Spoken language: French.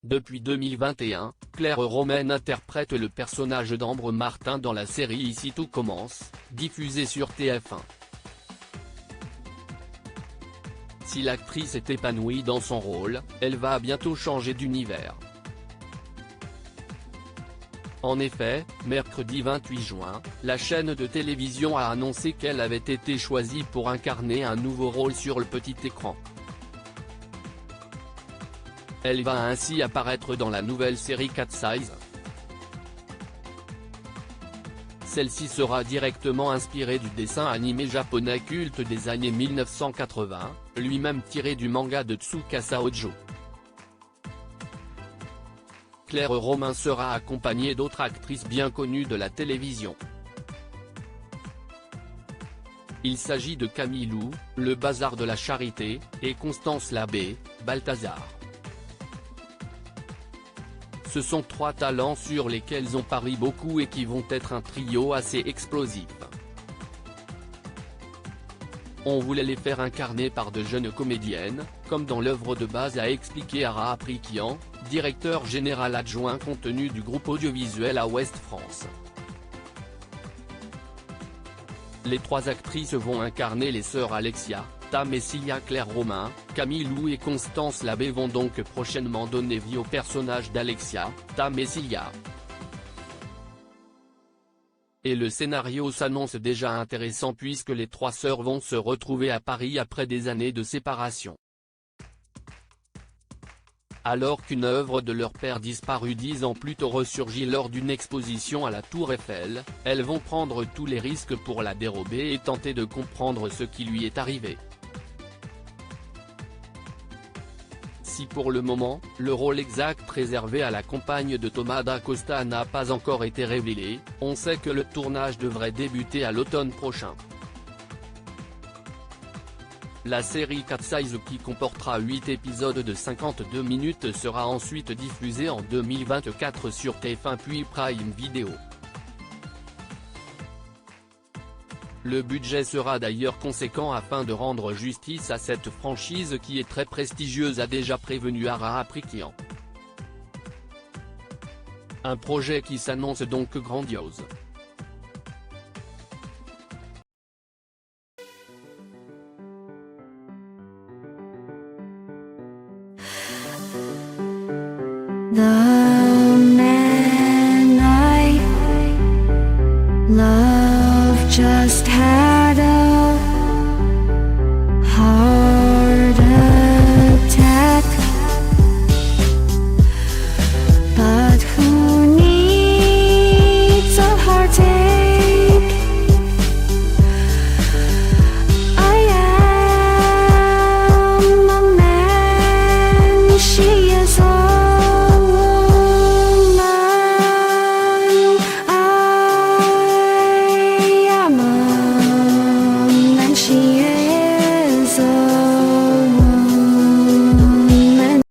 Depuis 2021, Claire Romain interprète le personnage d'Ambre Martin dans la série Ici tout commence, diffusée sur TF1. Si l'actrice est épanouie dans son rôle, elle va bientôt changer d'univers. En effet, mercredi 28 juin, la chaîne de télévision a annoncé qu'elle avait été choisie pour incarner un nouveau rôle sur le petit écran. Elle va ainsi apparaître dans la nouvelle série Cat Size. Celle-ci sera directement inspirée du dessin animé japonais culte des années 1980, lui-même tiré du manga de Tsukasa Ojo. Claire Romain sera accompagnée d'autres actrices bien connues de la télévision. Il s'agit de Camille Lou, Le Bazar de la Charité, et Constance Labbé, Balthazar. Ce sont trois talents sur lesquels on parie beaucoup et qui vont être un trio assez explosif. On voulait les faire incarner par de jeunes comédiennes, comme dans l'œuvre de base, a expliqué Ara Aprikian, directeur général adjoint contenu du groupe audiovisuel à Ouest France. Les trois actrices vont incarner les sœurs Alexia, Tam et Cilia. Claire Romain, Camille Lou et Constance Labbé vont donc prochainement donner vie au personnage d'Alexia, Tam et Cilia. Et le scénario s'annonce déjà intéressant puisque les trois sœurs vont se retrouver à Paris après des années de séparation. Alors qu'une œuvre de leur père disparu 10 ans plus tôt ressurgit lors d'une exposition à la Tour Eiffel, elles vont prendre tous les risques pour la dérober et tenter de comprendre ce qui lui est arrivé. Si pour le moment, le rôle exact réservé à la compagne de Thomas d'Acosta n'a pas encore été révélé, on sait que le tournage devrait débuter à l'automne prochain. La série Cat Size, qui comportera 8 épisodes de 52 minutes, sera ensuite diffusée en 2024 sur TF1 puis Prime Video. Le budget sera d'ailleurs conséquent afin de rendre justice à cette franchise qui est très prestigieuse, a déjà prévenu Ara Aprikian. Un projet qui s'annonce donc grandiose. The man I love just had a